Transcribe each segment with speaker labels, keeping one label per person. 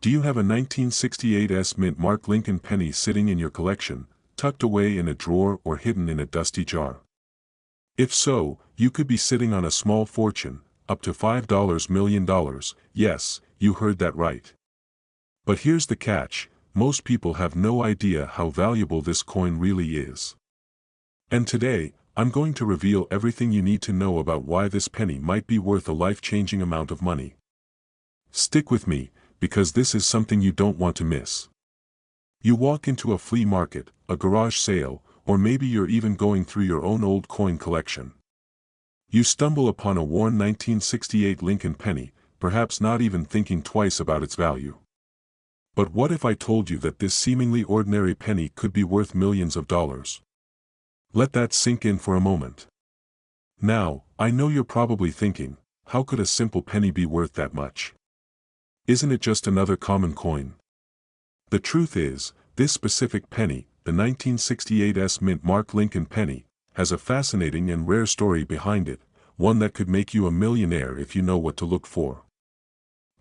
Speaker 1: Do you have a 1968 mint mark Lincoln penny sitting in your collection, tucked away in a drawer or hidden in a dusty jar? If so, you could be sitting on a small fortune, up to $5 million. Yes, you heard that right. But here's the catch: most people have no idea how valuable this coin really is. And today, I'm going to reveal everything you need to know about why this penny might be worth a life-changing amount of money. Stick with me, because this is something you don't want to miss. You walk into a flea market, a garage sale, or maybe you're even going through your own old coin collection. You stumble upon a worn 1968 Lincoln penny, perhaps not even thinking twice about its value. But what if I told you that this seemingly ordinary penny could be worth millions of dollars? Let that sink in for a moment. Now, I know you're probably thinking, how could a simple penny be worth that much? Isn't it just another common coin? The truth is, this specific penny, the 1968 mint mark Lincoln penny, has a fascinating and rare story behind it, one that could make you a millionaire if you know what to look for.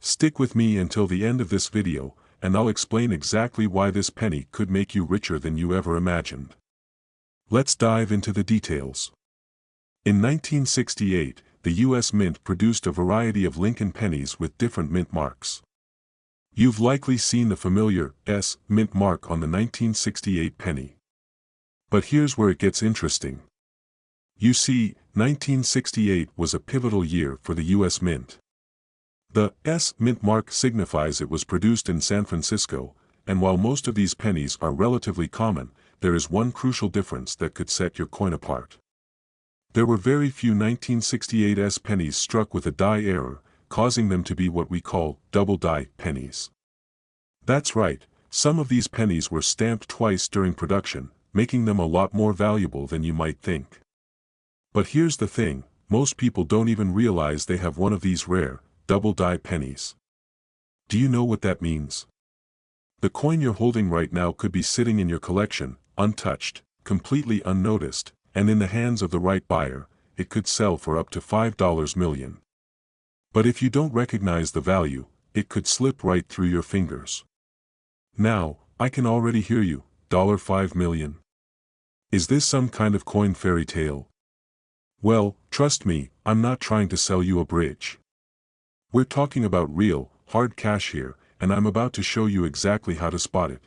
Speaker 1: Stick with me until the end of this video, and I'll explain exactly why this penny could make you richer than you ever imagined. Let's dive into the details. In 1968, the U.S. Mint produced a variety of Lincoln pennies with different mint marks. You've likely seen the familiar S mint mark on the 1968 penny. But here's where it gets interesting. You see, 1968 was a pivotal year for the U.S. Mint. The S mint mark signifies it was produced in San Francisco, and while most of these pennies are relatively common, there is one crucial difference that could set your coin apart. There were very few 1968 pennies struck with a die error, causing them to be what we call double-die pennies. That's right, some of these pennies were stamped twice during production, making them a lot more valuable than you might think. But here's the thing, most people don't even realize they have one of these rare, double-die pennies. Do you know what that means? The coin you're holding right now could be sitting in your collection, untouched, completely unnoticed, and in the hands of the right buyer, it could sell for up to $5 million. But if you don't recognize the value, it could slip right through your fingers. Now, I can already hear you, $5 million. Is this some kind of coin fairy tale? Well, trust me, I'm not trying to sell you a bridge. We're talking about real, hard cash here, and I'm about to show you exactly how to spot it.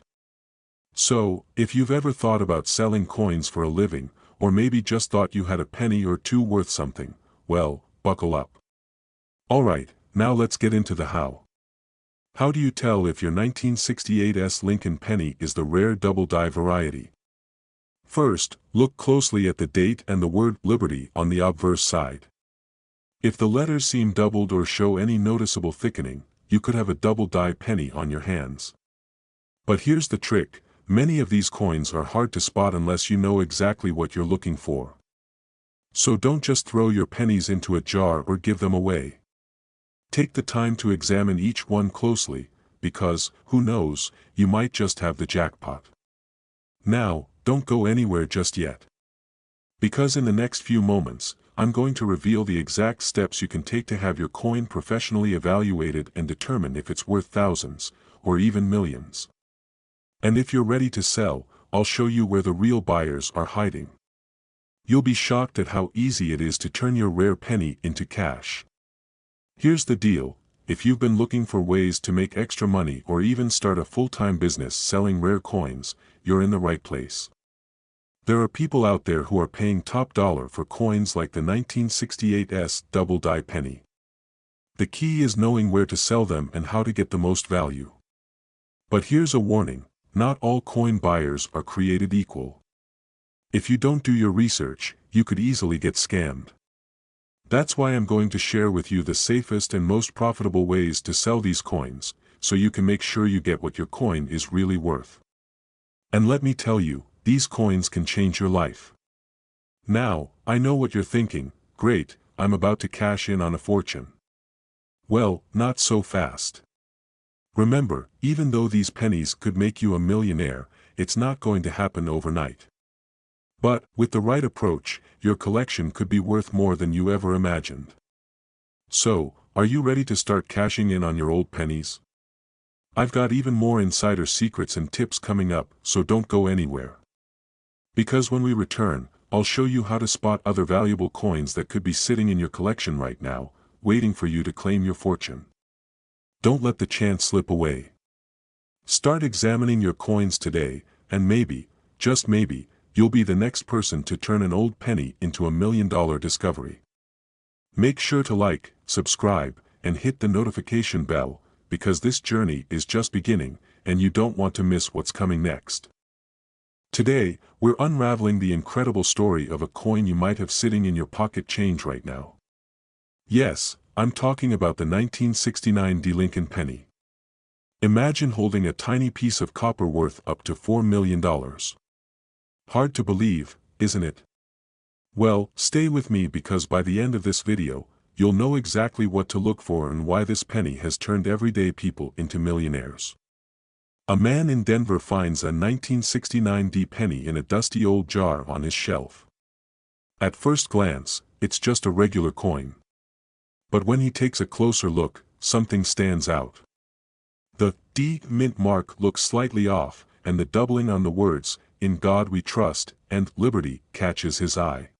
Speaker 1: So, if you've ever thought about selling coins for a living, or maybe just thought you had a penny or two worth something, well, buckle up. Alright, now let's get into the how. How do you tell if your 1968 Lincoln penny is the rare double-die variety? First, look closely at the date and the word Liberty on the obverse side. If the letters seem doubled or show any noticeable thickening, you could have a double-die penny on your hands. But here's the trick. Many of these coins are hard to spot unless you know exactly what you're looking for. So don't just throw your pennies into a jar or give them away. Take the time to examine each one closely, because, who knows, you might just have the jackpot. Now, don't go anywhere just yet. Because in the next few moments, I'm going to reveal the exact steps you can take to have your coin professionally evaluated and determine if it's worth thousands, or even millions. And if you're ready to sell, I'll show you where the real buyers are hiding. You'll be shocked at how easy it is to turn your rare penny into cash. Here's the deal, if you've been looking for ways to make extra money or even start a full-time business selling rare coins, you're in the right place. There are people out there who are paying top dollar for coins like the 1968 double-die penny. The key is knowing where to sell them and how to get the most value. But here's a warning. Not all coin buyers are created equal. If you don't do your research, you could easily get scammed. That's why I'm going to share with you the safest and most profitable ways to sell these coins, so you can make sure you get what your coin is really worth. And let me tell you, these coins can change your life. Now, I know what you're thinking, great, I'm about to cash in on a fortune. Well, not so fast. Remember, even though these pennies could make you a millionaire, it's not going to happen overnight. But, with the right approach, your collection could be worth more than you ever imagined. So, are you ready to start cashing in on your old pennies? I've got even more insider secrets and tips coming up, so don't go anywhere. Because when we return, I'll show you how to spot other valuable coins that could be sitting in your collection right now, waiting for you to claim your fortune. Don't let the chance slip away. Start examining your coins today, and maybe, just maybe, you'll be the next person to turn an old penny into $1 million discovery. Make sure to like, subscribe, and hit the notification bell, because this journey is just beginning, and you don't want to miss what's coming next. Today, we're unraveling the incredible story of a coin you might have sitting in your pocket change right now. Yes, I'm talking about the 1969 Lincoln penny. Imagine holding a tiny piece of copper worth up to $4 million. Hard to believe, isn't it? Well, stay with me because by the end of this video, you'll know exactly what to look for and why this penny has turned everyday people into millionaires. A man in Denver finds a 1969 penny in a dusty old jar on his shelf. At first glance, it's just a regular coin. But when he takes a closer look, something stands out. The D mint mark looks slightly off, and the doubling on the words, "In God We Trust," and "Liberty," catches his eye.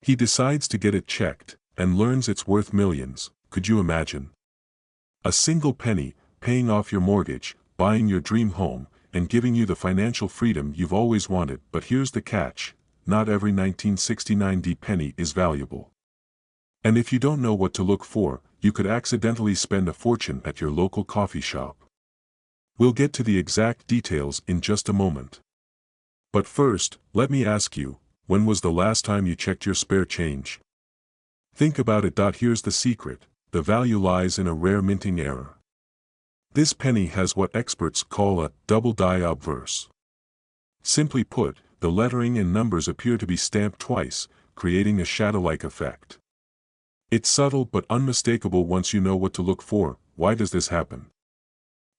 Speaker 1: He decides to get it checked, and learns it's worth millions. Could you imagine? A single penny, paying off your mortgage, buying your dream home, and giving you the financial freedom you've always wanted. But here's the catch: not every 1969 penny is valuable. And if you don't know what to look for, you could accidentally spend a fortune at your local coffee shop. We'll get to the exact details in just a moment. But first, let me ask you, when was the last time you checked your spare change? Think about it. Here's the secret: the value lies in a rare minting error. This penny has what experts call a double die obverse. Simply put, the lettering and numbers appear to be stamped twice, creating a shadow-like effect. It's subtle but unmistakable once you know what to look for. Why does this happen?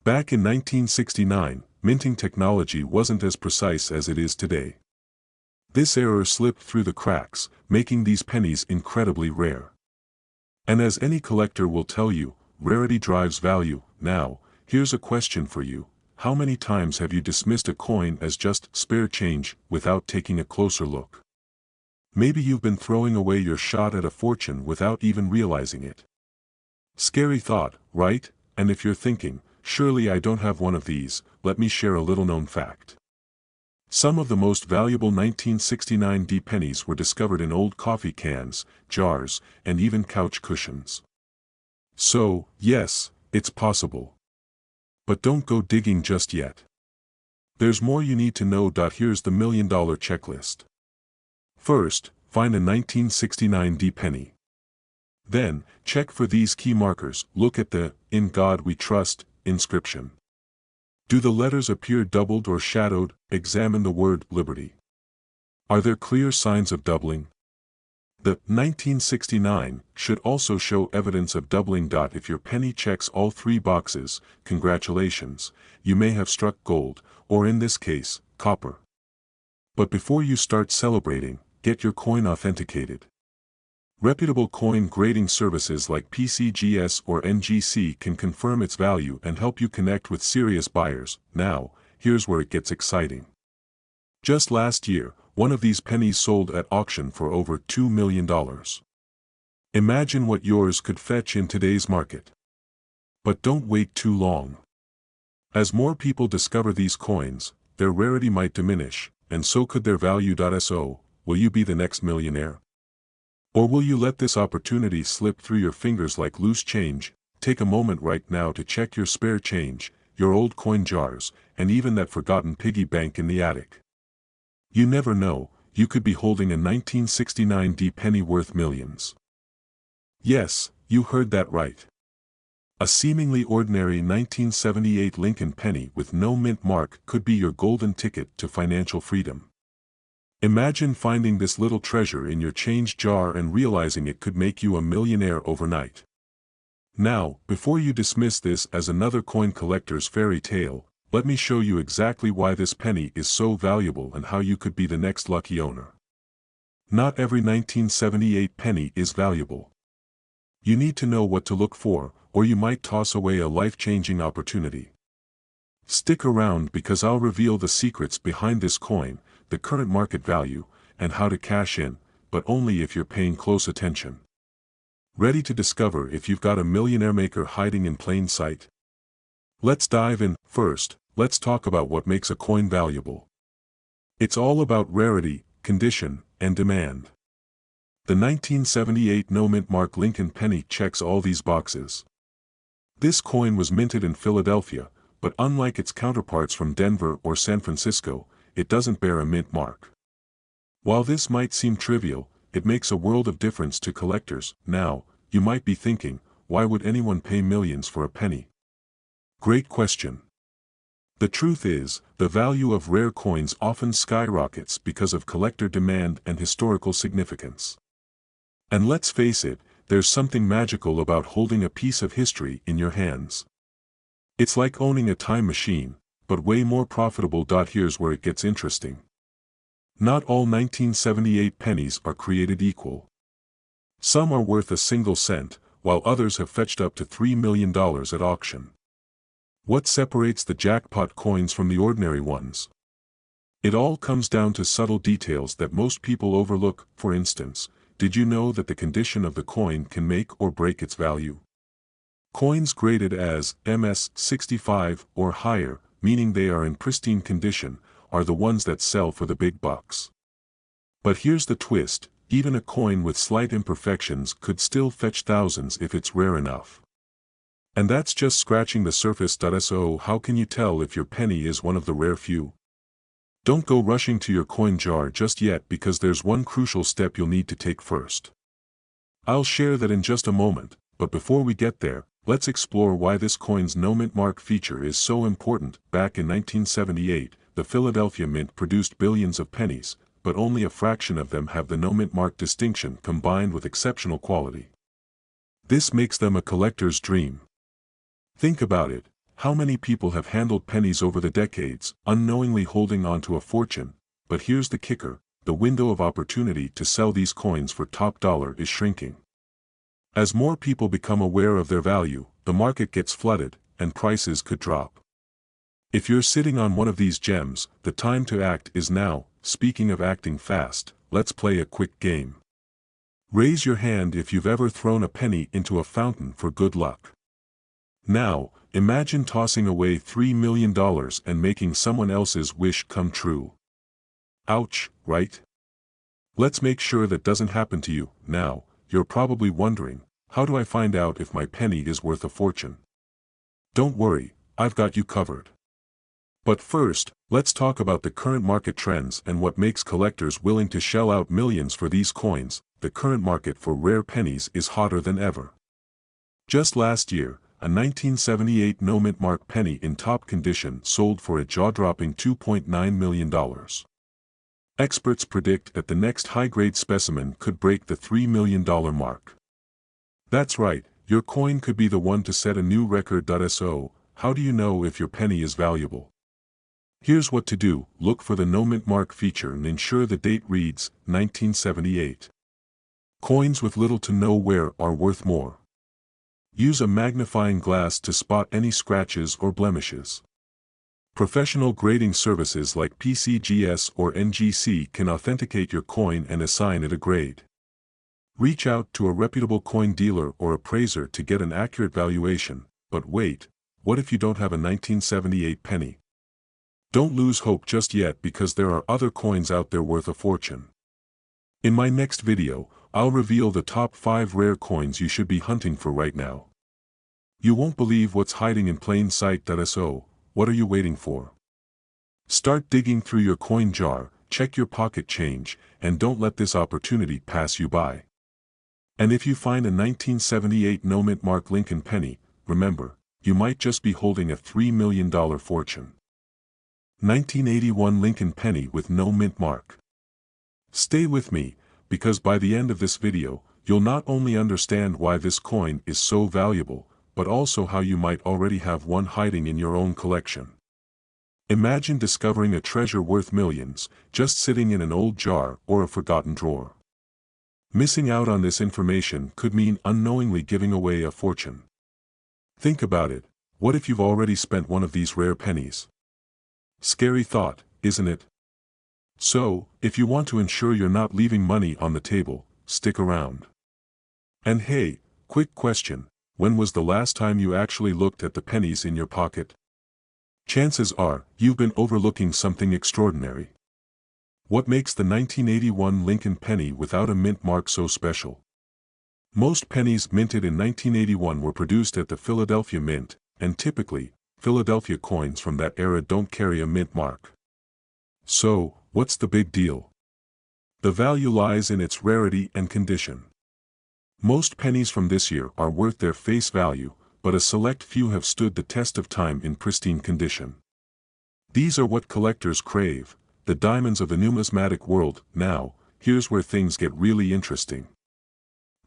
Speaker 1: Back in 1969, minting technology wasn't as precise as it is today. This error slipped through the cracks, making these pennies incredibly rare. And as any collector will tell you, rarity drives value. Now, here's a question for you: how many times have you dismissed a coin as just spare change without taking a closer look? Maybe you've been throwing away your shot at a fortune without even realizing it. Scary thought, right? And if you're thinking, surely I don't have one of these, let me share a little-known fact. Some of the most valuable 1969 pennies were discovered in old coffee cans, jars, and even couch cushions. So, yes, it's possible. But don't go digging just yet. There's more you need to know. Here's the $1 million checklist. First, find a 1969 penny. Then, check for these key markers. Look at the "In God We Trust" inscription. Do the letters appear doubled or shadowed? Examine the word "Liberty." Are there clear signs of doubling? The 1969 should also show evidence of doubling. If your penny checks all three boxes, congratulations, you may have struck gold, or in this case, copper. But before you start celebrating, get your coin authenticated. Reputable coin grading services like PCGS or NGC can confirm its value and help you connect with serious buyers. Now, here's where it gets exciting. Just last year, one of these pennies sold at auction for over $2 million. Imagine what yours could fetch in today's market. But don't wait too long. As more people discover these coins, their rarity might diminish, and so could their value. So, will you be the next millionaire? Or will you let this opportunity slip through your fingers like loose change? Take a moment right now to check your spare change, your old coin jars, and even that forgotten piggy bank in the attic. You never know, you could be holding a 1969 penny worth millions. Yes, you heard that right. A seemingly ordinary 1978 Lincoln penny with no mint mark could be your golden ticket to financial freedom. Imagine finding this little treasure in your change jar and realizing it could make you a millionaire overnight. Now, before you dismiss this as another coin collector's fairy tale, let me show you exactly why this penny is so valuable and how you could be the next lucky owner. Not every 1978 penny is valuable. You need to know what to look for, or you might toss away a life-changing opportunity. Stick around because I'll reveal the secrets behind this coin, the current market value, and how to cash in, but only if you're paying close attention. Ready to discover if you've got a millionaire maker hiding in plain sight? Let's dive in. First, let's talk about what makes a coin valuable. It's all about rarity, condition, and demand. The 1978 no-mint mark Lincoln penny checks all these boxes. This coin was minted in Philadelphia, but unlike its counterparts from Denver or San Francisco, it doesn't bear a mint mark. While this might seem trivial, it makes a world of difference to collectors. Now, you might be thinking, why would anyone pay millions for a penny? Great question. The truth is, the value of rare coins often skyrockets because of collector demand and historical significance. And let's face it, there's something magical about holding a piece of history in your hands. It's like owning a time machine, but way more profitable. Here's where it gets interesting. Not all 1978 pennies are created equal. Some are worth a single cent, while others have fetched up to $3 million at auction. What separates the jackpot coins from the ordinary ones? It all comes down to subtle details that most people overlook. For instance, did you know that the condition of the coin can make or break its value? Coins graded as MS-65 or higher, meaning they are in pristine condition, are the ones that sell for the big bucks. But here's the twist, even a coin with slight imperfections could still fetch thousands if it's rare enough. And that's just scratching the surface. So how can you tell if your penny is one of the rare few? Don't go rushing to your coin jar just yet, because there's one crucial step you'll need to take first. I'll share that in just a moment, but before we get there, let's explore why this coin's no-mint mark feature is so important. Back in 1978, the Philadelphia Mint produced billions of pennies, but only a fraction of them have the no-mint mark distinction combined with exceptional quality. This makes them a collector's dream. Think about it. How many people have handled pennies over the decades, unknowingly holding on to a fortune? But here's the kicker, the window of opportunity to sell these coins for top dollar is shrinking. As more people become aware of their value, the market gets flooded, and prices could drop. If you're sitting on one of these gems, the time to act is now. Speaking of acting fast, let's play a quick game. Raise your hand if you've ever thrown a penny into a fountain for good luck. Now, imagine tossing away $3 million and making someone else's wish come true. Ouch, right? Let's make sure that doesn't happen to you. Now, you're probably wondering, how do I find out if my penny is worth a fortune? Don't worry, I've got you covered. But first, let's talk about the current market trends and what makes collectors willing to shell out millions for these coins. The current market for rare pennies is hotter than ever. Just last year, a 1978 no-mint mark penny in top condition sold for a jaw-dropping $2.9 million. Experts predict that the next high-grade specimen could break the $3 million mark. That's right, your coin could be the one to set a new record. So, how do you know if your penny is valuable? Here's what to do: look for the no-mint mark feature and ensure the date reads 1978. Coins with little to no wear are worth more. Use a magnifying glass to spot any scratches or blemishes. Professional grading services like PCGS or NGC can authenticate your coin and assign it a grade. Reach out to a reputable coin dealer or appraiser to get an accurate valuation. But wait, what if you don't have a 1978 penny? Don't lose hope just yet, because there are other coins out there worth a fortune. In my next video, I'll reveal the top 5 rare coins you should be hunting for right now. You won't believe what's hiding in plain sight. So, what are you waiting for? Start digging through your coin jar, check your pocket change, and don't let this opportunity pass you by. And if you find a 1978 no-mint mark Lincoln penny, remember, you might just be holding a $3 million fortune. 1981 Lincoln penny with no mint mark. Stay with me, because by the end of this video, you'll not only understand why this coin is so valuable, but also how you might already have one hiding in your own collection. Imagine discovering a treasure worth millions, just sitting in an old jar or a forgotten drawer. Missing out on this information could mean unknowingly giving away a fortune. Think about it, What if you've already spent one of these rare pennies? Scary thought, isn't it? So, if you want to ensure you're not leaving money on the table, stick around. And hey, quick question, when was the last time you actually looked at the pennies in your pocket? Chances are, you've been overlooking something extraordinary. What makes the 1981 Lincoln penny without a mint mark so special? Most pennies minted in 1981 were produced at the Philadelphia Mint, and typically, Philadelphia coins from that era don't carry a mint mark. So, what's the big deal? The value lies in its rarity and condition. Most pennies from this year are worth their face value, but a select few have stood the test of time in pristine condition. These are what collectors crave, the diamonds of the numismatic world. Now, here's where things get really interesting.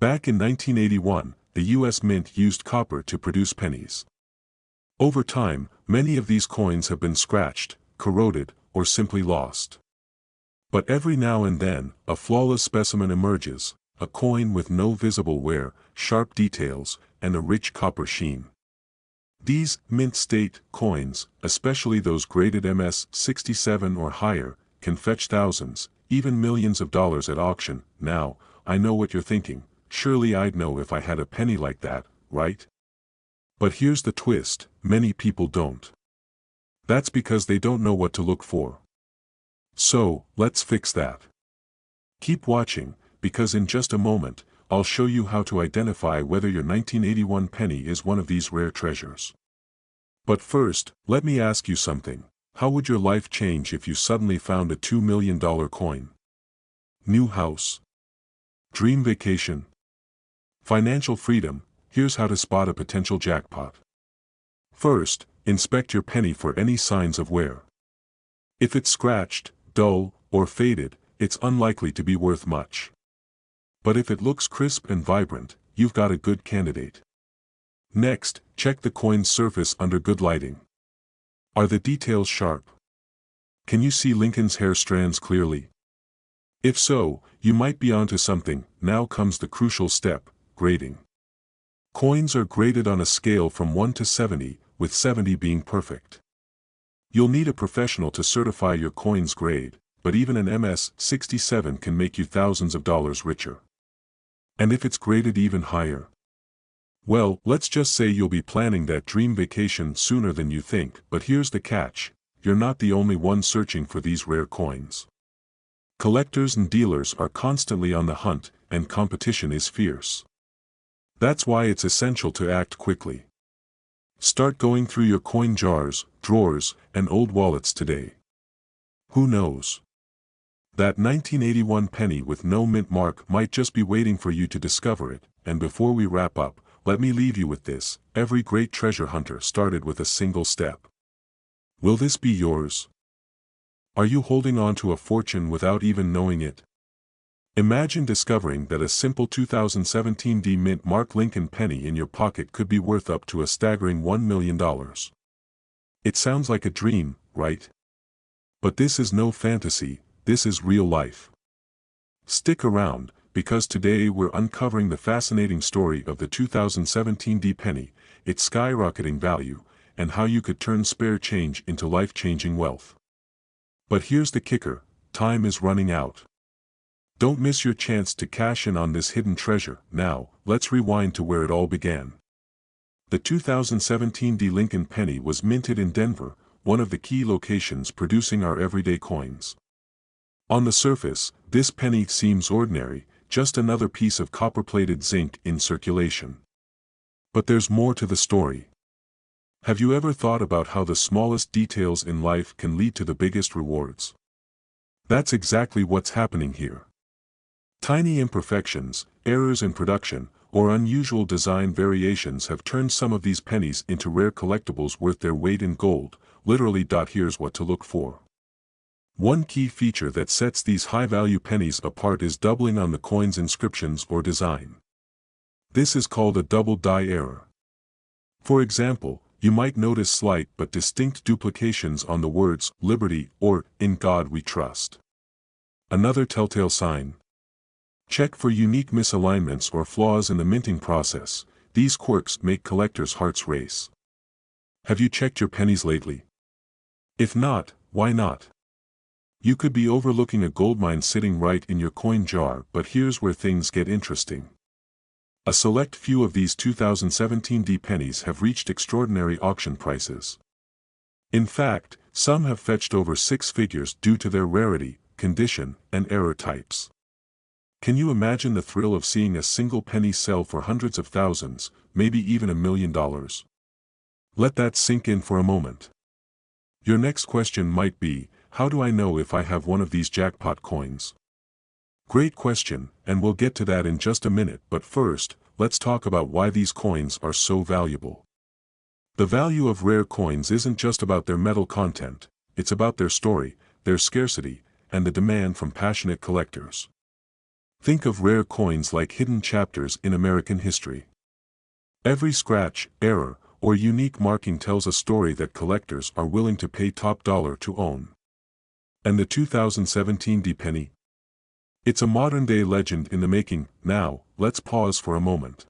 Speaker 1: Back in 1981, the U.S. Mint used copper to produce pennies. Over time, many of these coins have been scratched, corroded, or simply lost. But every now and then, a flawless specimen emerges, a coin with no visible wear, sharp details, and a rich copper sheen. These mint state coins, especially those graded MS-67 or higher, can fetch thousands, even millions of dollars at auction. Now, I know what you're thinking, surely I'd know if I had a penny like that, right? But here's the twist, many people don't. That's because they don't know what to look for. So, let's fix that. Keep watching, because in just a moment, I'll show you how to identify whether your 1981 penny is one of these rare treasures. But first, let me ask you something. How would your life change if you suddenly found a $2 million coin? New house? Dream vacation? Financial freedom? Here's how to spot a potential jackpot. First, inspect your penny for any signs of wear. If it's scratched, dull, or faded, it's unlikely to be worth much. But if it looks crisp and vibrant, you've got a good candidate. Next, check the coin's surface under good lighting. Are the details sharp? Can you see Lincoln's hair strands clearly? If so, you might be onto something. Now comes the crucial step, grading. Coins are graded on a scale from 1 to 70, with 70 being perfect. You'll need a professional to certify your coin's grade, but even an MS-67 can make you thousands of dollars richer. And if it's graded even higher? Well, let's just say you'll be planning that dream vacation sooner than you think, but here's the catch, you're not the only one searching for these rare coins. Collectors and dealers are constantly on the hunt, and competition is fierce. That's why it's essential to act quickly. Start going through your coin jars, drawers, and old wallets today. Who knows? That 1981 penny with no mint mark might just be waiting for you to discover it. And before we wrap up, let me leave you with this. Every great treasure hunter started with a single step. Will this be yours? Are you holding on to a fortune without even knowing it? Imagine discovering that a simple 2017 D Mint Mark Lincoln penny in your pocket could be worth up to a staggering $1 million. It sounds like a dream, right? But this is no fantasy, this is real life. Stick around, because today we're uncovering the fascinating story of the 2017 D penny, its skyrocketing value, and how you could turn spare change into life-changing wealth. But here's the kicker, time is running out. Don't miss your chance to cash in on this hidden treasure. Now, let's rewind to where it all began. The 2017 D Lincoln penny was minted in Denver, one of the key locations producing our everyday coins. On the surface, this penny seems ordinary, just another piece of copper-plated zinc in circulation. But there's more to the story. Have you ever thought about how the smallest details in life can lead to the biggest rewards? That's exactly what's happening here. Tiny imperfections, errors in production, or unusual design variations have turned some of these pennies into rare collectibles worth their weight in gold, literally. Here's what to look for. One key feature that sets these high-value pennies apart is doubling on the coin's inscriptions or design. This is called a double die error. For example, you might notice slight but distinct duplications on the words "Liberty" or "In God We Trust." Another telltale sign. Check for unique misalignments or flaws in the minting process. These quirks make collectors' hearts race. Have you checked your pennies lately? If not, why not? You could be overlooking a goldmine sitting right in your coin jar, but here's where things get interesting. A select few of these 2017 pennies have reached extraordinary auction prices. In fact, some have fetched over six figures due to their rarity, condition, and error types. Can you imagine the thrill of seeing a single penny sell for hundreds of thousands, maybe even $1 million? Let that sink in for a moment. Your next question might be, how do I know if I have one of these jackpot coins? Great question, and we'll get to that in just a minute, but first, let's talk about why these coins are so valuable. The value of rare coins isn't just about their metal content, it's about their story, their scarcity, and the demand from passionate collectors. Think of rare coins like hidden chapters in American history. Every scratch, error, or unique marking tells a story that collectors are willing to pay top dollar to own. And the 2017 penny? It's a modern-day legend in the making. Now, let's pause for a moment.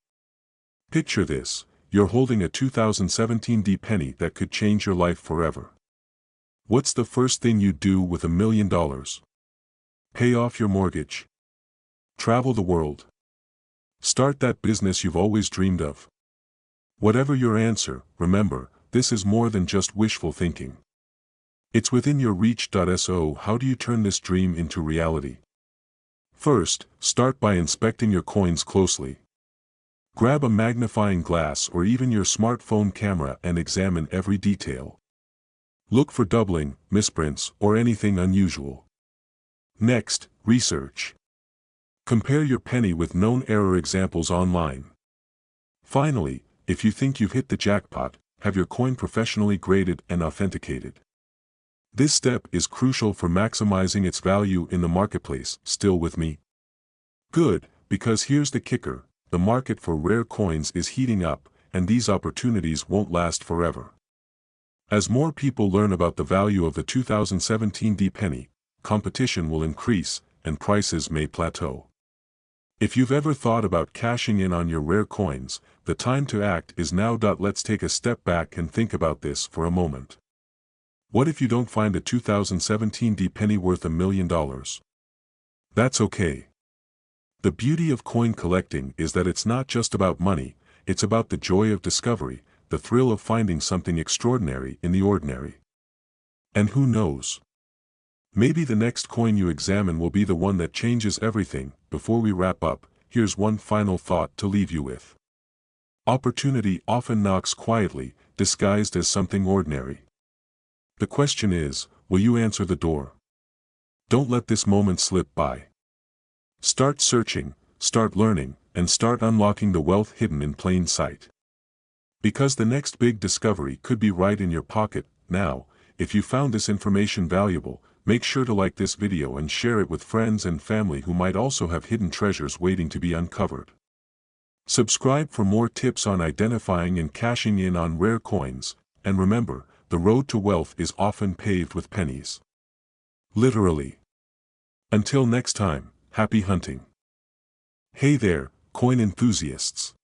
Speaker 1: Picture this, you're holding a 2017 penny that could change your life forever. What's the first thing you'd do with $1 million? Pay off your mortgage? Travel the world? Start that business you've always dreamed of? Whatever your answer, remember, this is more than just wishful thinking. It's within your reach. So how do you turn this dream into reality? First, start by inspecting your coins closely. Grab a magnifying glass or even your smartphone camera and examine every detail. Look for doubling, misprints, or anything unusual. Next, research. Compare your penny with known error examples online. Finally, if you think you've hit the jackpot, have your coin professionally graded and authenticated. This step is crucial for maximizing its value in the marketplace. Still with me? Good, because here's the kicker, the market for rare coins is heating up, and these opportunities won't last forever. As more people learn about the value of the 2017 penny, competition will increase, and prices may plateau. If you've ever thought about cashing in on your rare coins, the time to act is now. Let's take a step back and think about this for a moment. What if you don't find a 2017 penny worth $1 million? That's okay. The beauty of coin collecting is that it's not just about money, it's about the joy of discovery, the thrill of finding something extraordinary in the ordinary. And who knows? Maybe the next coin you examine will be the one that changes everything. Before we wrap up, here's one final thought to leave you with. Opportunity often knocks quietly, disguised as something ordinary. The question is, will you answer the door? Don't let this moment slip by. Start searching, start learning, and start unlocking the wealth hidden in plain sight. Because the next big discovery could be right in your pocket. Now, if you found this information valuable, make sure to like this video and share it with friends and family who might also have hidden treasures waiting to be uncovered. Subscribe for more tips on identifying and cashing in on rare coins, and remember, the road to wealth is often paved with pennies. Literally. Until next time, happy hunting. Hey there, coin enthusiasts.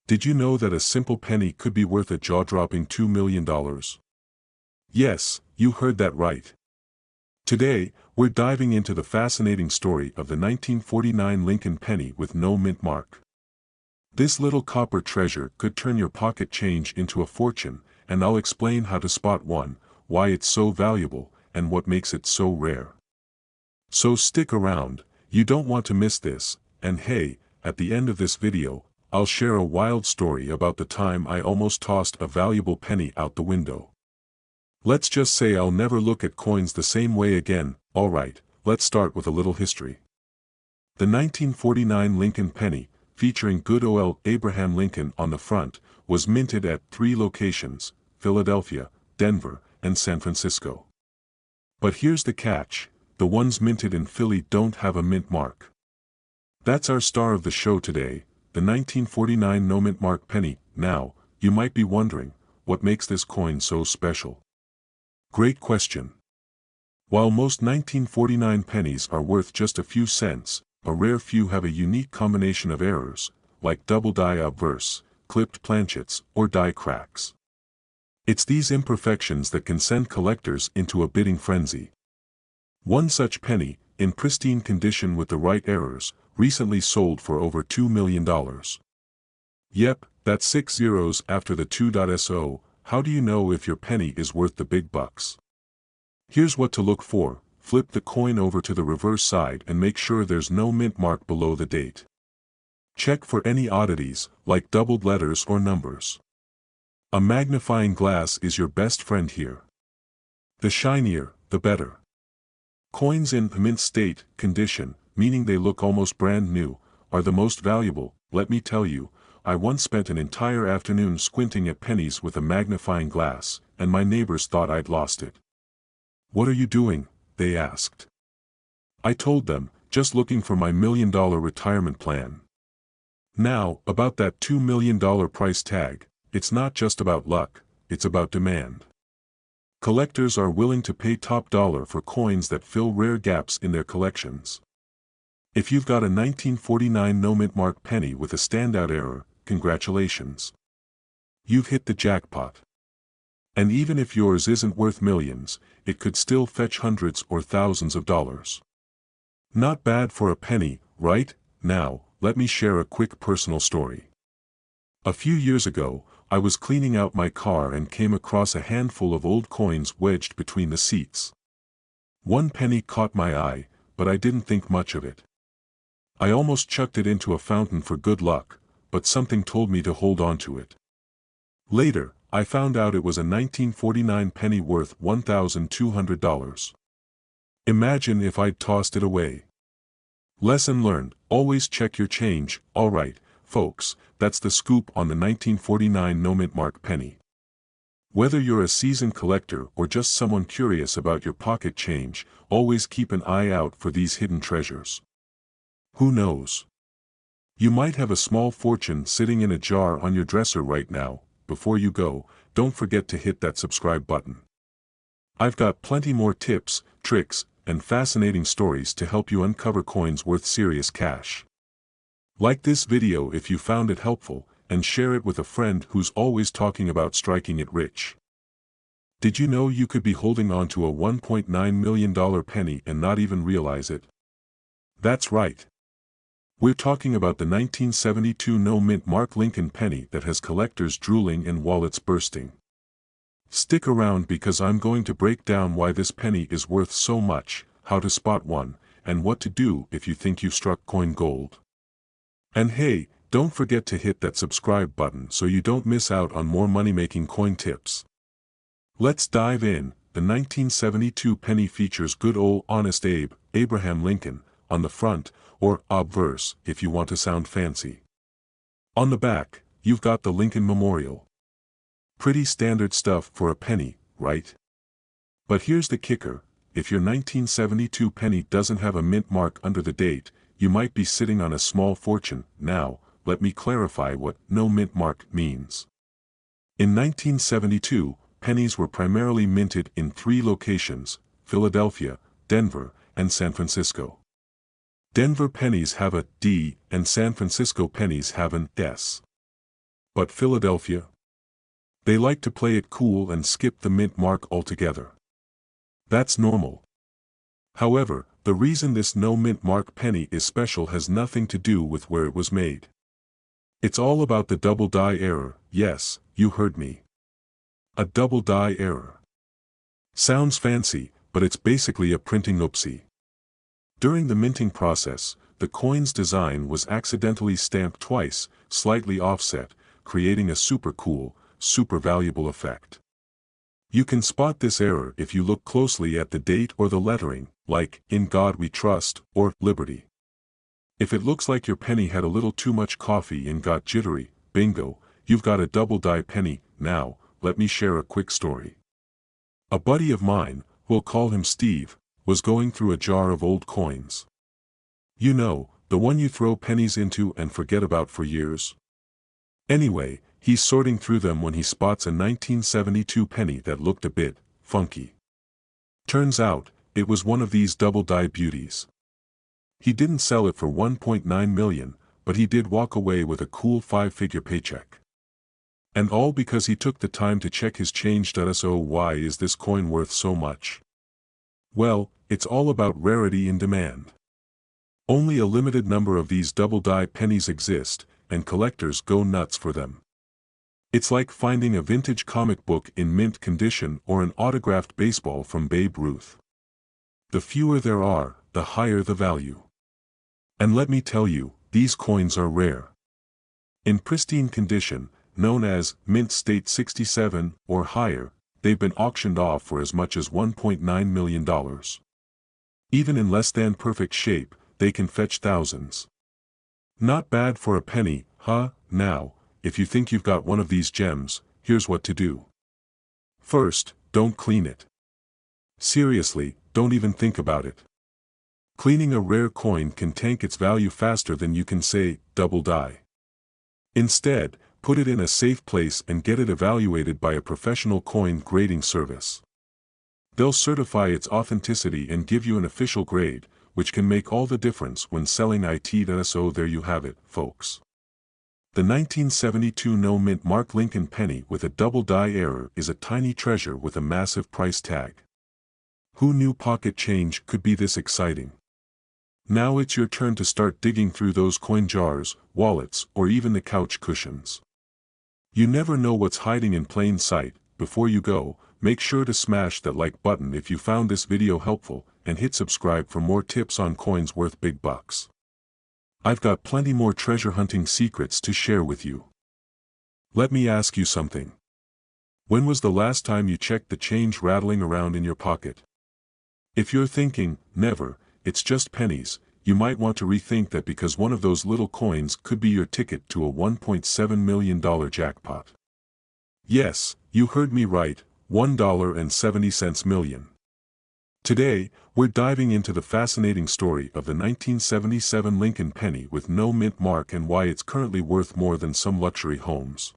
Speaker 1: Did you know that a simple penny could be worth a jaw-dropping $2 million? Yes, you heard that right. Today, we're diving into the fascinating story of the 1949 Lincoln penny with no mint mark. This little copper treasure could turn your pocket change into a fortune, and I'll explain how to spot one, why it's so valuable, and what makes it so rare. So stick around, you don't want to miss this, and hey, at the end of this video, I'll share a wild story about the time I almost tossed a valuable penny out the window. Let's just say I'll never look at coins the same way again. Alright, let's start with a little history. The 1949 Lincoln penny, featuring good old Abraham Lincoln on the front, was minted at 3 locations, Philadelphia, Denver, and San Francisco. But here's the catch, the ones minted in Philly don't have a mint mark. That's our star of the show today, the 1949 no mint mark penny. Now, you might be wondering, what makes this coin so special? Great question. While most 1949 pennies are worth just a few cents, a rare few have a unique combination of errors, like double die obverse, clipped planchets, or die cracks. It's these imperfections that can send collectors into a bidding frenzy. One such penny, in pristine condition with the right errors, recently sold for over $2 million. Yep, that's 6 zeros after the 2.so. How do you know if your penny is worth the big bucks? Here's what to look for. Flip the coin over to the reverse side and make sure there's no mint mark below the date. Check for any oddities, like doubled letters or numbers. A magnifying glass is your best friend here. The shinier, the better. Coins in mint state, condition, meaning they look almost brand new, are the most valuable. Let me tell you, I once spent an entire afternoon squinting at pennies with a magnifying glass, and my neighbors thought I'd lost it. "What are you doing?" they asked. I told them, "Just looking for my $1 million retirement plan." Now, about that $2 million price tag, it's not just about luck, it's about demand. Collectors are willing to pay top dollar for coins that fill rare gaps in their collections. If you've got a 1949 no-mint mark penny with a standout error, congratulations. You've hit the jackpot. And even if yours isn't worth millions, it could still fetch hundreds or thousands of dollars. Not bad for a penny, right? Now, let me share a quick personal story. A few years ago, I was cleaning out my car and came across a handful of old coins wedged between the seats. One penny caught my eye, but I didn't think much of it. I almost chucked it into a fountain for good luck, but something told me to hold on to it. Later, I found out it was a 1949 penny worth $1,200. Imagine if I'd tossed it away. Lesson learned, always check your change. Alright, folks, that's the scoop on the 1949 no-mint mark penny. Whether you're a seasoned collector or just someone curious about your pocket change, always keep an eye out for these hidden treasures. Who knows? You might have a small fortune sitting in a jar on your dresser right now. Before you go, don't forget to hit that subscribe button. I've got plenty more tips, tricks, and fascinating stories to help you uncover coins worth serious cash. Like this video if you found it helpful, and share it with a friend who's always talking about striking it rich. Did you know you could be holding on to a $1.9 million penny and not even realize it? That's right. We're talking about the 1972 no-mint mark Lincoln penny that has collectors drooling and wallets bursting. Stick around because I'm going to break down why this penny is worth so much, how to spot one, and what to do if you think you've struck coin gold. And hey, don't forget to hit that subscribe button so you don't miss out on more money-making coin tips. Let's dive in. The 1972 penny features good old honest Abe, Abraham Lincoln, on the front, or obverse if you want to sound fancy. On the back, you've got the Lincoln Memorial. Pretty standard stuff for a penny, right? But here's the kicker, if your 1972 penny doesn't have a mint mark under the date, you might be sitting on a small fortune. Now, let me clarify what no mint mark means. In 1972, pennies were primarily minted in 3 locations, Philadelphia, Denver, and San Francisco. Denver pennies have a D and San Francisco pennies have an S. But Philadelphia? They like to play it cool and skip the mint mark altogether. That's normal. However, the reason this no mint mark penny is special has nothing to do with where it was made. It's all about the double die error. Yes, you heard me. A double die error. Sounds fancy, but it's basically a printing oopsie. During the minting process, the coin's design was accidentally stamped twice, slightly offset, creating a super cool, super valuable effect. You can spot this error if you look closely at the date or the lettering, like, "In God We Trust," or "Liberty." If it looks like your penny had a little too much coffee and got jittery, bingo, you've got a double die penny. Now, let me share a quick story. A buddy of mine, we'll call him Steve, was going through a jar of old coins. You know, the one you throw pennies into and forget about for years. Anyway, he's sorting through them when he spots a 1972 penny that looked a bit funky. Turns out, it was one of these double die beauties. He didn't sell it for $1.9 million, but he did walk away with a cool 5-figure paycheck. And all because he took the time to check his change. So why is this coin worth so much? Well, it's all about rarity and demand. Only a limited number of these double-die pennies exist, and collectors go nuts for them. It's like finding a vintage comic book in mint condition or an autographed baseball from Babe Ruth. The fewer there are, the higher the value. And let me tell you, these coins are rare. In pristine condition, known as mint state 67 or higher, they've been auctioned off for as much as $1.9 million. Even in less than perfect shape, they can fetch thousands. Not bad for a penny, huh? Now, if you think you've got one of these gems, here's what to do. First, don't clean it. Seriously, don't even think about it. Cleaning a rare coin can tank its value faster than you can say, double die. Instead, put it in a safe place and get it evaluated by a professional coin grading service. They'll certify its authenticity and give you an official grade, which can make all the difference when selling it. So there you have it, folks. The 1972 no-mint Mark Lincoln penny with a double die error is a tiny treasure with a massive price tag. Who knew pocket change could be this exciting? Now it's your turn to start digging through those coin jars, wallets, or even the couch cushions. You never know what's hiding in plain sight. Before you go, make sure to smash that like button if you found this video helpful, and hit subscribe for more tips on coins worth big bucks. I've got plenty more treasure hunting secrets to share with you. Let me ask you something. When was the last time you checked the change rattling around in your pocket? If you're thinking, never, it's just pennies, you might want to rethink that, because one of those little coins could be your ticket to a $1.7 million jackpot. Yes, you heard me right, $1.70 million. Today, we're diving into the fascinating story of the 1977 Lincoln penny with no mint mark and why it's currently worth more than some luxury homes.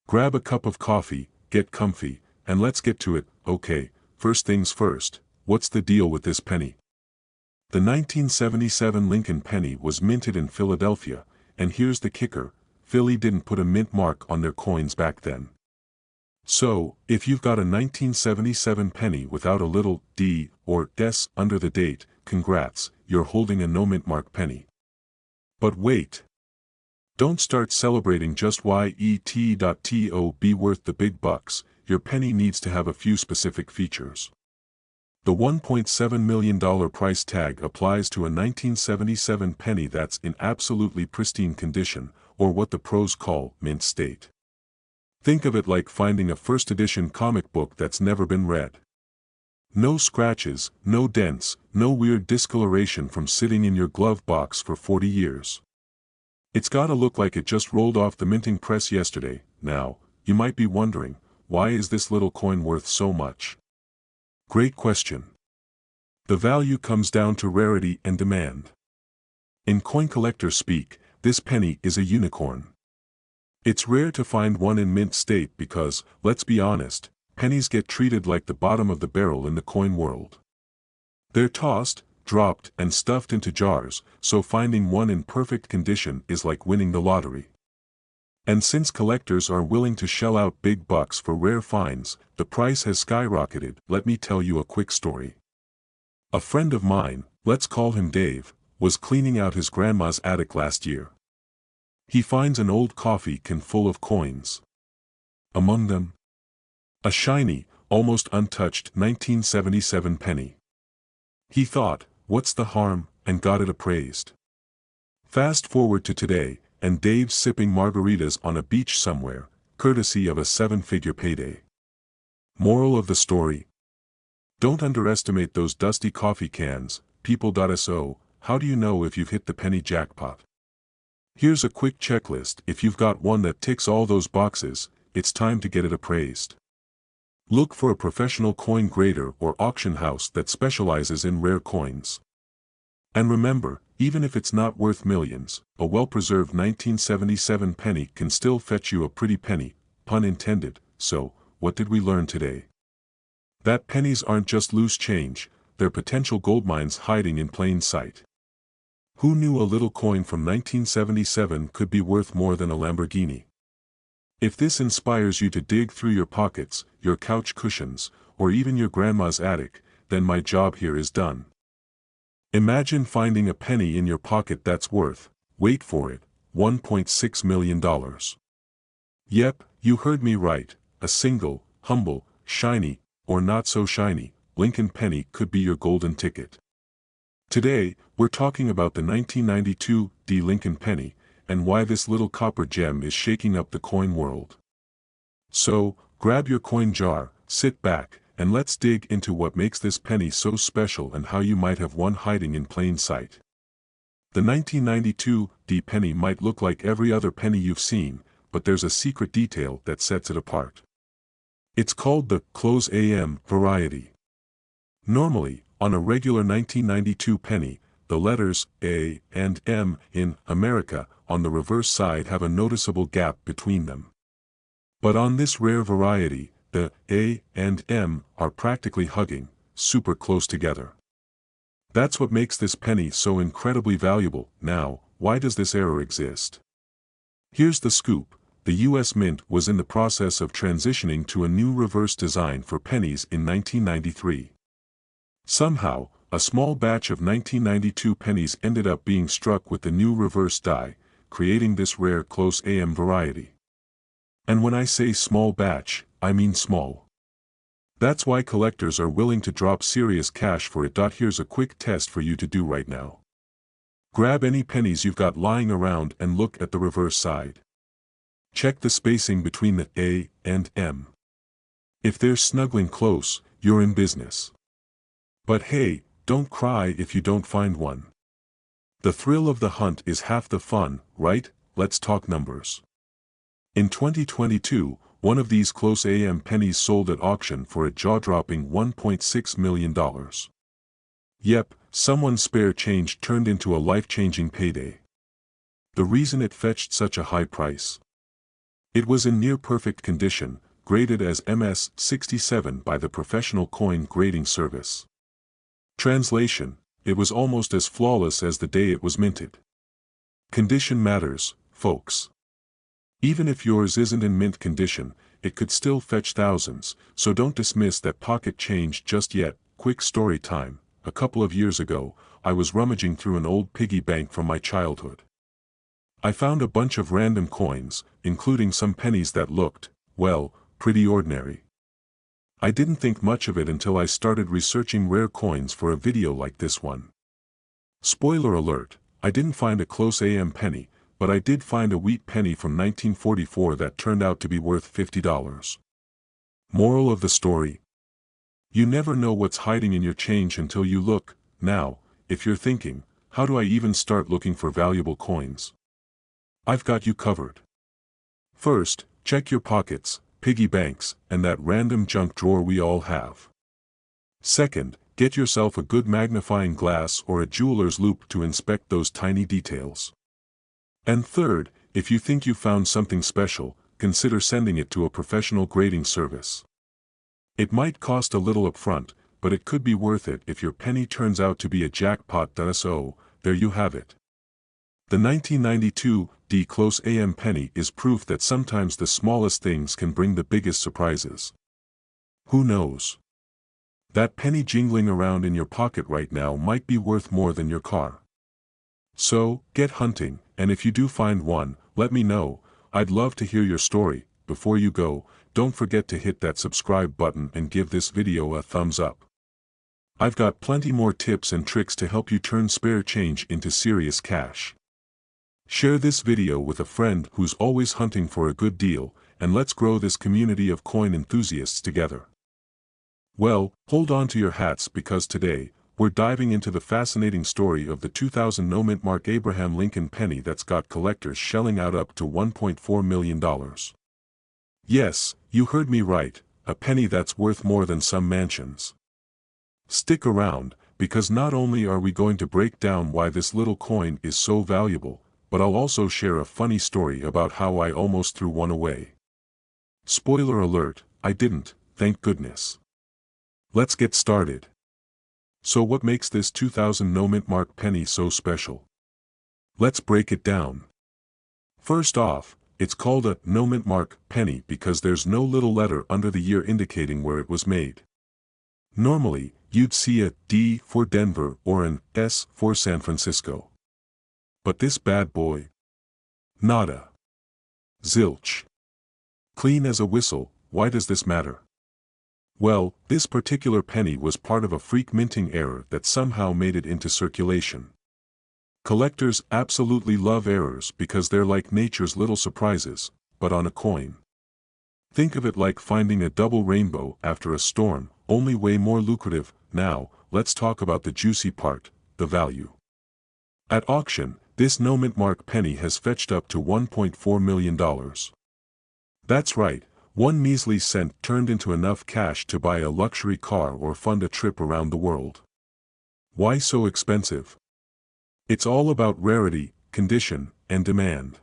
Speaker 1: Grab a cup of coffee, get comfy, and let's get to it. Okay, first things first, what's the deal with this penny? The 1977 Lincoln penny was minted in Philadelphia, and here's the kicker, Philly didn't put a mint mark on their coins back then. So, if you've got a 1977 penny without a little D or S under the date, congrats, you're holding a no mint mark penny. But wait! Don't start celebrating just to be worth the big bucks. Your penny needs to have a few specific features. The $1.7 million price tag applies to a 1977 penny that's in absolutely pristine condition, or what the pros call mint state. Think of it like finding a first edition comic book that's never been read. No scratches, no dents, no weird discoloration from sitting in your glove box for 40 years. It's gotta look like it just rolled off the minting press yesterday. Now, you might be wondering, why is this little coin worth so much? Great question. The value comes down to rarity and demand. In coin collector speak, this penny is a unicorn. It's rare to find one in mint state because, let's be honest, pennies get treated like the bottom of the barrel in the coin world. They're tossed, dropped, and stuffed into jars, so finding one in perfect condition is like winning the lottery. And since collectors are willing to shell out big bucks for rare finds, the price has skyrocketed. Let me tell you a quick story. A friend of mine, let's call him Dave, was cleaning out his grandma's attic last year. He finds an old coffee can full of coins. Among them, a shiny, almost untouched 1977 penny. He thought, what's the harm, and got it appraised. Fast forward to today, and Dave's sipping margaritas on a beach somewhere, courtesy of a 7-figure payday. Moral of the story? Don't underestimate those dusty coffee cans, people. So, how do you know if you've hit the penny jackpot? Here's a quick checklist. If you've got one that ticks all those boxes, it's time to get it appraised. Look for a professional coin grader or auction house that specializes in rare coins. And remember, even if it's not worth millions, a well-preserved 1977 penny can still fetch you a pretty penny, pun intended. So, what did we learn today? That pennies aren't just loose change, they're potential goldmines hiding in plain sight. Who knew a little coin from 1977 could be worth more than a Lamborghini? If this inspires you to dig through your pockets, your couch cushions, or even your grandma's attic, then my job here is done. Imagine finding a penny in your pocket that's worth, wait for it, $1.6 million. Yep, you heard me right, a single, humble, shiny, or not so shiny, Lincoln penny could be your golden ticket. Today, we're talking about the 1992 Lincoln penny, and why this little copper gem is shaking up the coin world. So, grab your coin jar, sit back, and let's dig into what makes this penny so special and how you might have one hiding in plain sight. The 1992 penny might look like every other penny you've seen, but there's a secret detail that sets it apart. It's called the close AM variety. Normally, on a regular 1992 penny, the letters A and M in America on the reverse side have a noticeable gap between them. But on this rare variety, the A and M are practically hugging, super close together. That's what makes this penny so incredibly valuable. Now, why does this error exist? Here's the scoop. The US Mint was in the process of transitioning to a new reverse design for pennies in 1993. Somehow, a small batch of 1992 pennies ended up being struck with the new reverse die, creating this rare close AM variety. And when I say small batch, I mean small. That's why collectors are willing to drop serious cash for it. Here's a quick test for you to do right now. Grab any pennies you've got lying around and look at the reverse side. Check the spacing between the A and M. If they're snuggling close, you're in business. But hey, don't cry if you don't find one. The thrill of the hunt is half the fun, right? Let's talk numbers. In 2022, one of these close AM pennies sold at auction for a jaw-dropping $1.6 million. Yep, someone's spare change turned into a life-changing payday. The reason it fetched such a high price? It was in near-perfect condition, graded as MS-67 by the Professional Coin Grading Service. Translation: it was almost as flawless as the day it was minted. Condition matters, folks. Even if yours isn't in mint condition, it could still fetch thousands, so don't dismiss that pocket change just yet. Quick story time. A couple of years ago, I was rummaging through an old piggy bank from my childhood. I found a bunch of random coins, including some pennies that looked, well, pretty ordinary. I didn't think much of it until I started researching rare coins for a video like this one. Spoiler alert, I didn't find a close AM penny, but I did find a wheat penny from 1944 that turned out to be worth $50. Moral of the story: you never know what's hiding in your change until you look. Now, if you're thinking, how do I even start looking for valuable coins? I've got you covered. First, check your pockets, piggy banks, and that random junk drawer we all have. Second, get yourself a good magnifying glass or a jeweler's loupe to inspect those tiny details. And third, if you think you found something special, consider sending it to a professional grading service. It might cost a little upfront, but it could be worth it if your penny turns out to be a jackpot. So, there you have it. The 1992 close AM penny is proof that sometimes the smallest things can bring the biggest surprises. Who knows? That penny jingling around in your pocket right now might be worth more than your car. So, get hunting, and if you do find one, let me know. I'd love to hear your story. Before you go, don't forget to hit that subscribe button and give this video a thumbs up. I've got plenty more tips and tricks to help you turn spare change into serious cash. Share this video with a friend who's always hunting for a good deal, and let's grow this community of coin enthusiasts together. Well, hold on to your hats because today, we're diving into the fascinating story of the 2000 no-mint mark Abraham Lincoln penny that's got collectors shelling out up to $1.4 million. Yes, you heard me right, a penny that's worth more than some mansions. Stick around, because not only are we going to break down why this little coin is so valuable, but I'll also share a funny story about how I almost threw one away. Spoiler alert, I didn't, thank goodness. Let's get started. So what makes this 2000 no-mint mark penny so special? Let's break it down. First off, It's called a no mint mark penny because there's no little letter under the year indicating where it was made. Normally, you'd see a D for Denver or an S for San Francisco. But this bad boy? Nada. Zilch. Clean as a whistle. Why does this matter? Well, this particular penny was part of a freak minting error that somehow made it into circulation. Collectors absolutely love errors because they're like nature's little surprises, but on a coin. Think of it like finding a double rainbow after a storm, only way more lucrative. Now, let's talk about the juicy part, the value. At auction, this no mint mark penny has fetched up to $1.4 million. That's right, one measly cent turned into enough cash to buy a luxury car or fund a trip around the world. Why so expensive? It's all about rarity, condition, and demand.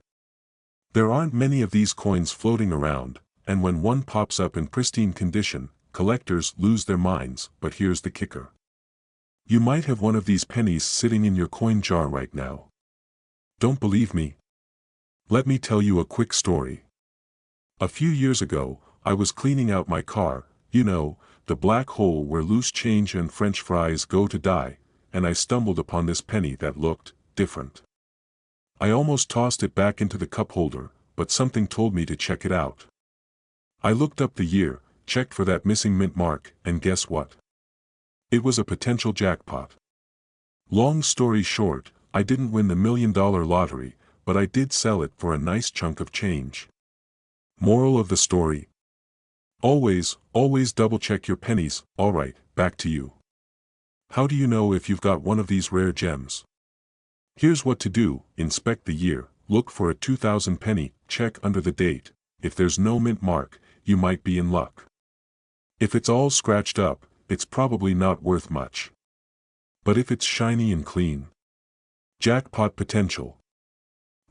Speaker 1: There aren't many of these coins floating around, and when one pops up in pristine condition, collectors lose their minds. But here's the kicker. You might have one of these pennies sitting in your coin jar right now. Don't believe me? Let me tell you a quick story. A few years ago, I was cleaning out my car, you know, the black hole where loose change and French fries go to die, and I stumbled upon this penny that looked different. I almost tossed it back into the cup holder, but something told me to check it out. I looked up the year, checked for that missing mint mark, and guess what? It was a potential jackpot. Long story short, I didn't win the $1 million lottery, but I did sell it for a nice chunk of change. Moral of the story? Always double-check your pennies. Alright, back to you. How do you know if you've got one of these rare gems? Here's what to do: inspect the year, look for a 2000 penny, check under the date. If there's no mint mark, you might be in luck. If it's all scratched up, it's probably not worth much. But if it's shiny and clean, jackpot potential.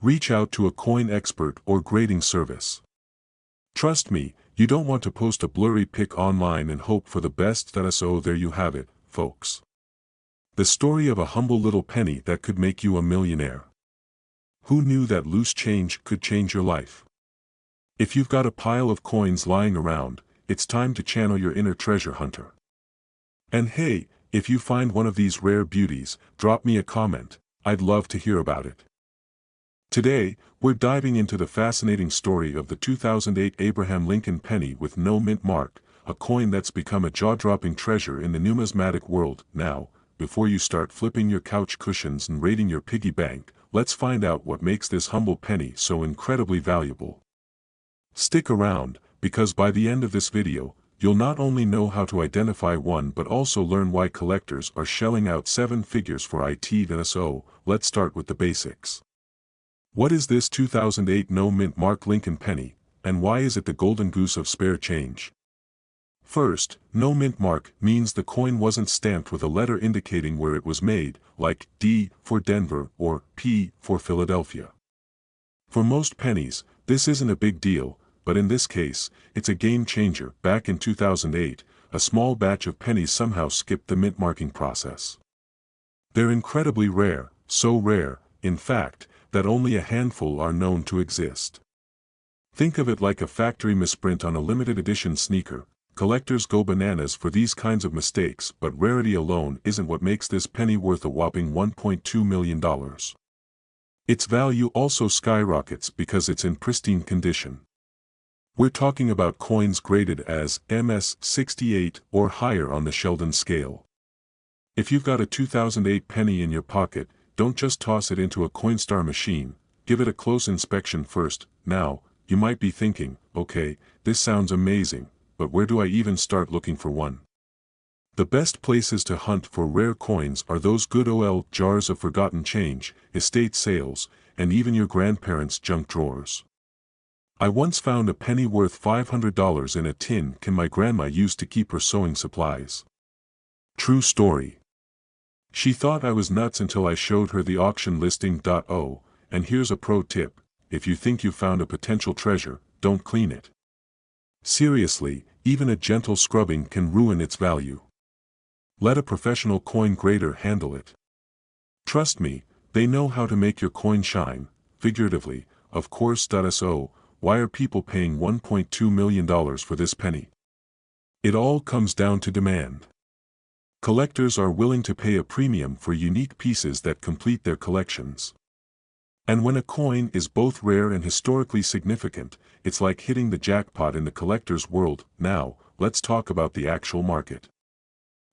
Speaker 1: Reach out to a coin expert or grading service. Trust me, you don't want to post a blurry pic online and hope for the best. So there you have it, folks. The story of a humble little penny that could make you a millionaire. Who knew that loose change could change your life? If you've got a pile of coins lying around, it's time to channel your inner treasure hunter. And hey, if you find one of these rare beauties, drop me a comment. I'd love to hear about it. Today, we're diving into the fascinating story of the 2008 Abraham Lincoln penny with no mint mark, a coin that's become a jaw-dropping treasure in the numismatic world. Now, before you start flipping your couch cushions and raiding your piggy bank, let's find out what makes this humble penny so incredibly valuable. Stick around, because by the end of this video, you'll not only know how to identify one but also learn why collectors are shelling out 7 figures for it. So, let's start with the basics. What is this 2008 no mint mark Lincoln penny, and why is it the golden goose of spare change? First, no mint mark means the coin wasn't stamped with a letter indicating where it was made, like D for Denver or P for Philadelphia. For most pennies, this isn't a big deal, but in this case, it's a game changer. Back in 2008, a small batch of pennies somehow skipped the mint marking process. They're incredibly rare, so rare, in fact, that only a handful are known to exist. Think of it like a factory misprint on a limited edition sneaker. Collectors go bananas for these kinds of mistakes, but rarity alone isn't what makes this penny worth a whopping $1.2 million. Its value also skyrockets because it's in pristine condition. We're talking about coins graded as MS-68 or higher on the Sheldon scale. If you've got a 2008 penny in your pocket, don't just toss it into a Coinstar machine, give it a close inspection first. Now, you might be thinking, okay, this sounds amazing, but where do I even start looking for one? The best places to hunt for rare coins are those good old jars of forgotten change, estate sales, and even your grandparents' junk drawers. I once found a penny worth $500 in a tin can my grandma used to keep her sewing supplies. True story. She thought I was nuts until I showed her the auction listing. Oh, and here's a pro tip: if you think you found a potential treasure, don't clean it. Seriously, even a gentle scrubbing can ruin its value. Let a professional coin grader handle it. Trust me, they know how to make your coin shine, figuratively, of course. So, why are people paying $1.2 million for this penny? It all comes down to demand. Collectors are willing to pay a premium for unique pieces that complete their collections. And when a coin is both rare and historically significant, it's like hitting the jackpot in the collector's world. Now, let's talk about the actual market.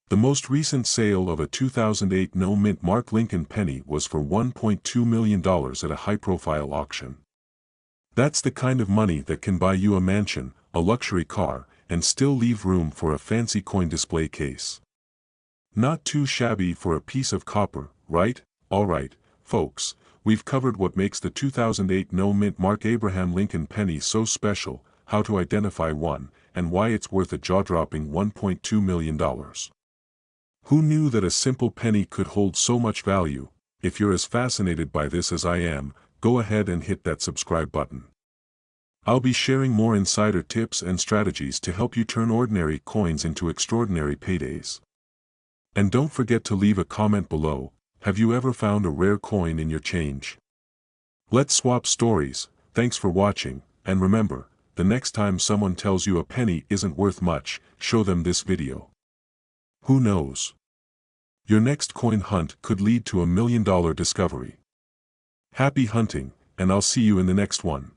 Speaker 1: The most recent sale of a 2008 no-mint Mark Lincoln penny was for $1.2 million at a high-profile auction. That's the kind of money that can buy you a mansion, a luxury car, and still leave room for a fancy coin display case. Not too shabby for a piece of copper, right? Alright, folks, we've covered what makes the 2008 no-mint Mark Abraham Lincoln penny so special, how to identify one, and why it's worth a jaw-dropping $1.2 million. Who knew that a simple penny could hold so much value? If you're as fascinated by this as I am, go ahead and hit that subscribe button. I'll be sharing more insider tips and strategies to help you turn ordinary coins into extraordinary paydays. And don't forget to leave a comment below. Have you ever found a rare coin in your change? Let's swap stories. Thanks for watching, and remember, the next time someone tells you a penny isn't worth much, show them this video. Who knows? Your next coin hunt could lead to $1 million discovery. Happy hunting, and I'll see you in the next one.